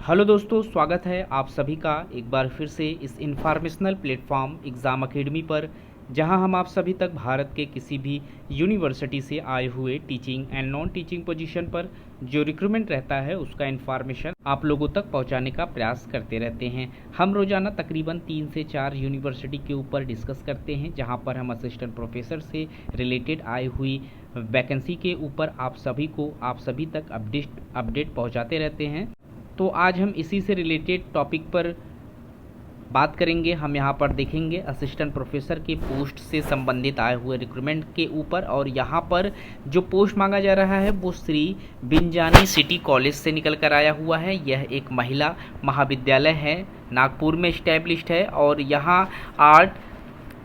Hello दोस्तों, स्वागत है आप सभी का एक बार फिर से इस इन्फॉर्मेशनल प्लेटफॉर्म एग्ज़ाम अकेडमी पर, जहां हम आप सभी तक भारत के किसी भी यूनिवर्सिटी से आए हुए teaching and non teaching position पर जो रिक्रूटमेंट रहता है उसका इन्फॉर्मेशन आप लोगों तक पहुंचाने का प्रयास करते रहते हैं। हम रोज़ाना तकरीबन 3 से 4 यूनिवर्सिटी के ऊपर डिस्कस करते हैं, जहां पर हम असिस्टेंट प्रोफेसर से रिलेटेड आई हुई वैकेंसी के ऊपर आप सभी तक अपडेट पहुँचाते रहते हैं। तो आज हम इसी से रिलेटेड टॉपिक पर बात करेंगे। हम यहाँ पर देखेंगे असिस्टेंट प्रोफेसर के पोस्ट से संबंधित आए हुए रिक्रूटमेंट के ऊपर, और यहाँ पर जो पोस्ट मांगा जा रहा है वो श्री बिंजानी सिटी कॉलेज से निकल कर आया हुआ है। यह एक महिला महाविद्यालय है, नागपुर में इस्टेब्लिश्ड है, और यहाँ art,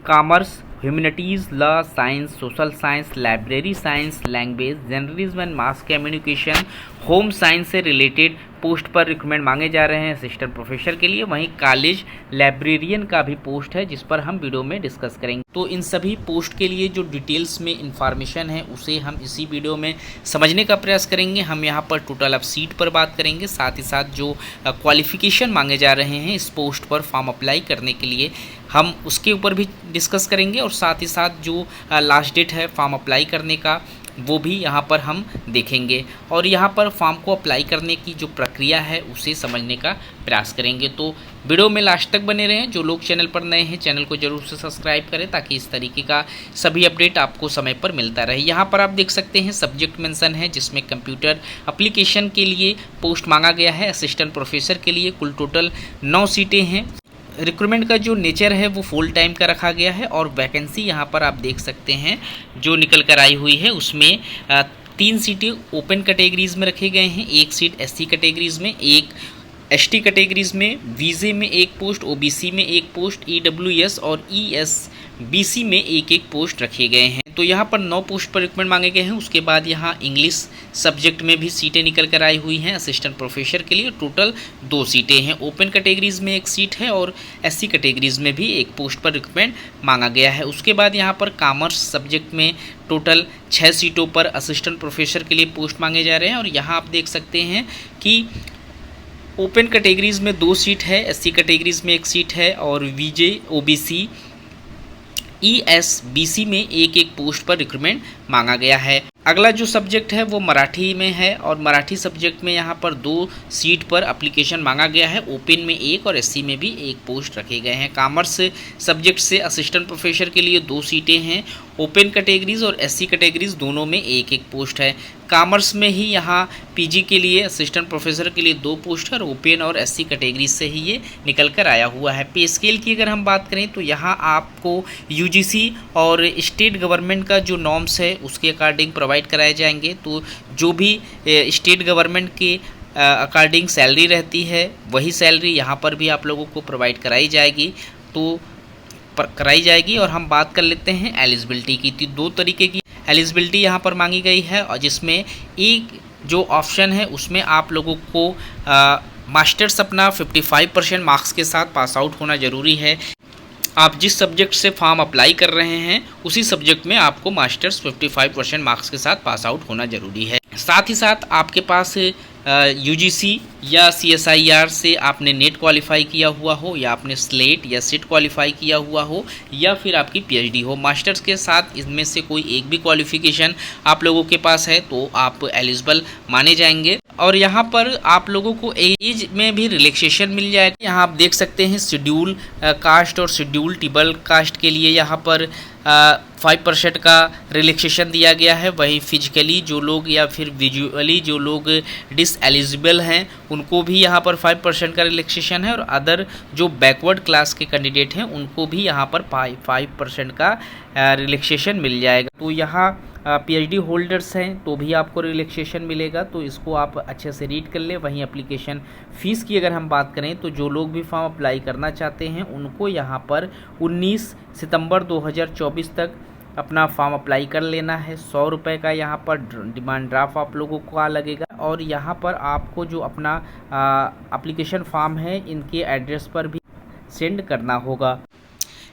commerce, humanities, law, science, social science, library science, language, journalism and mass communication, home science से रिलेटेड पोस्ट पर रिक्रूटमेंट मांगे जा रहे हैं असिस्टेंट प्रोफेसर के लिए। वहीं कॉलेज लाइब्रेरियन का भी पोस्ट है, जिस पर हम वीडियो में डिस्कस करेंगे। तो इन सभी पोस्ट के लिए जो डिटेल्स में इंफॉर्मेशन है उसे हम इसी वीडियो में समझने का प्रयास करेंगे। हम यहाँ पर टोटल ऑफ सीट पर बात करेंगे, साथ ही साथ जो क्वालिफिकेशन मांगे जा रहे हैं इस पोस्ट पर फॉर्म अप्लाई करने के लिए हम उसके ऊपर भी डिस्कस करेंगे, और साथ ही साथ जो लास्ट डेट है फॉर्म अप्लाई करने का वो भी यहाँ पर हम देखेंगे, और यहाँ पर फॉर्म को अप्लाई करने की जो प्रक्रिया है उसे समझने का प्रयास करेंगे। तो वीडियो में लास्ट तक बने रहें। जो लोग चैनल पर नए हैं चैनल को जरूर से सब्सक्राइब करें, ताकि इस तरीके का सभी अपडेट आपको समय पर मिलता रहे। यहाँ पर आप देख सकते हैं सब्जेक्ट मेंशन है, जिसमें कंप्यूटर एप्लीकेशन के लिए पोस्ट मांगा गया है। असिस्टेंट प्रोफेसर के लिए कुल टोटल 9 सीटें हैं। रिक्रूटमेंट का जो नेचर है वो फुल टाइम का रखा गया है, और वैकेंसी यहाँ पर आप देख सकते हैं जो निकल कर आई हुई है उसमें 3 सीटें ओपन कैटेगरीज में रखे गए हैं, 1 सीट एससी कैटेगरीज में, 1 एसटी कैटेगरीज में, वीजे में 1 पोस्ट, ओबीसी में 1 पोस्ट, ईडब्ल्यूएस और ईएसबीसी में 1 पोस्ट रखे गए हैं। तो यहाँ पर 9 पोस्ट पर रिक्रूटमेंट मांगे गए हैं। उसके बाद यहाँ इंग्लिश सब्जेक्ट में भी सीटें निकल कर आई हुई हैं असिस्टेंट प्रोफेसर के लिए। टोटल 2 सीटें हैं, ओपन कैटेगरीज में 1 सीट है, और एससी कैटेगरीज में भी 1 पोस्ट पर रिक्रूटमेंट मांगा गया है। उसके बाद यहाँ पर कॉमर्स सब्जेक्ट में टोटल 6 सीटों पर असिस्टेंट प्रोफेसर के लिए पोस्ट मांगे जा रहे हैं, और यहाँ आप देख सकते हैं कि ओपन कैटेगरीज में 2 सीट है, एससी कैटेगरीज में 1 सीट है, और वीजे, ओबीसी, ईएसबीसी में 1 पोस्ट पर रिक्रूटमेंट मांगा गया है। अगला जो सब्जेक्ट है वो मराठी में है, और मराठी सब्जेक्ट में यहाँ पर 2 सीट पर एप्लीकेशन मांगा गया है, ओपन में 1 और एससी में भी 1 पोस्ट रखे गए हैं। कॉमर्स सब्जेक्ट से असिस्टेंट प्रोफेसर के लिए 2 सीटें हैं, ओपन कैटेगरीज और एससी कैटेगरीज दोनों में 1 पोस्ट है। कॉमर्स में ही यहाँ पीजी के लिए असिस्टेंट प्रोफेसर के लिए 2 पोस्ट है, और ओपन और एससी कैटेगरीज से ही ये निकल कर आया हुआ है। पे स्केल की अगर हम बात करें तो यहाँ आपको यूजीसी और स्टेट गवर्नमेंट का जो नॉर्म्स है उसके अकॉर्डिंग प्रोवाइड कराए जाएंगे। तो जो भी स्टेट गवर्नमेंट के अकॉर्डिंग सैलरी रहती है वही सैलरी यहाँ पर भी आप लोगों को प्रोवाइड कराई जाएगी, और हम बात कर लेते हैं एलिजिबिलिटी की। तो 2 तरीके की एलिजिबिलिटी यहाँ पर मांगी गई है, और जिसमें एक जो ऑप्शन है उसमें आप लोगों को मास्टर्स अपना 55% मार्क्स के साथ पास आउट होना ज़रूरी है। आप जिस सब्जेक्ट से फॉर्म अप्लाई कर रहे हैं उसी सब्जेक्ट में आपको मास्टर्स 55% मार्क्स के साथ पास आउट होना ज़रूरी है। साथ ही साथ आपके पास यूजीसी या सीएसआईआर से आपने नेट क्वालिफाई किया हुआ हो, या आपने स्लेट या सेट क्वालिफाई किया हुआ हो, या फिर आपकी पीएचडी हो। मास्टर्स के साथ इनमें से कोई एक भी क्वालिफिकेशन आप लोगों के पास है तो आप एलिजिबल माने जाएंगे। और यहाँ पर आप लोगों को एज में भी रिलैक्सेशन मिल जाएगा। यहाँ आप देख सकते हैं शेड्यूल कास्ट और शेड्यूल ट्राइबल कास्ट के लिए यहाँ पर 5% का रिलैक्सेशन दिया गया है। वहीं फिजिकली जो लोग या फिर विजुअली जो लोग डिसएलिजिबल हैं उनको भी यहाँ पर 5% का रिलैक्सेशन है, और अदर जो बैकवर्ड क्लास के कैंडिडेट हैं उनको भी यहाँ पर 5% का रिलैक्सेशन मिल जाएगा। तो यहाँ पीएचडी होल्डर्स हैं तो भी आपको रिलैक्सेशन मिलेगा, तो इसको आप अच्छे से रीड कर लें। वहीं एप्लीकेशन फ़ीस की अगर हम बात करें तो जो लोग भी फॉर्म अप्लाई करना चाहते हैं उनको यहाँ पर 19 सितंबर 2024 तक अपना फॉर्म अप्लाई कर लेना है। 100 रुपये का यहाँ पर डिमांड ड्राफ्ट आप लोगों को लगेगा, और यहाँ पर आपको जो अपना एप्लीकेशन फॉर्म है इनके एड्रेस पर भी सेंड करना होगा।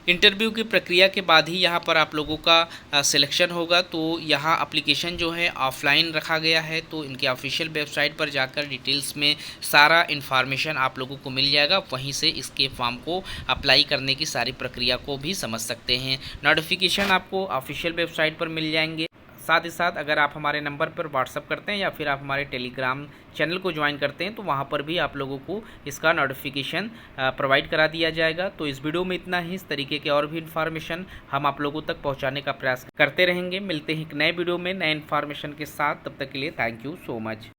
इंटरव्यू की प्रक्रिया के बाद ही यहाँ पर आप लोगों का सिलेक्शन होगा। तो यहाँ एप्लीकेशन जो है ऑफलाइन रखा गया है, तो इनके ऑफिशियल वेबसाइट पर जाकर डिटेल्स में सारा इन्फॉर्मेशन आप लोगों को मिल जाएगा। वहीं से इसके फॉर्म को अप्लाई करने की सारी प्रक्रिया को भी समझ सकते हैं। नोटिफिकेशन आपको ऑफिशियल वेबसाइट पर मिल जाएंगे। साथ ही साथ अगर आप हमारे नंबर पर व्हाट्सअप करते हैं या फिर आप हमारे टेलीग्राम चैनल को ज्वाइन करते हैं, तो वहाँ पर भी आप लोगों को इसका नोटिफिकेशन प्रोवाइड करा दिया जाएगा। तो इस वीडियो में इतना ही। इस तरीके के और भी इन्फॉर्मेशन हम आप लोगों तक पहुँचाने का प्रयास करते रहेंगे। मिलते हैं एक नए वीडियो में नए इन्फॉर्मेशन के साथ। तब तक के लिए थैंक यू सो मच।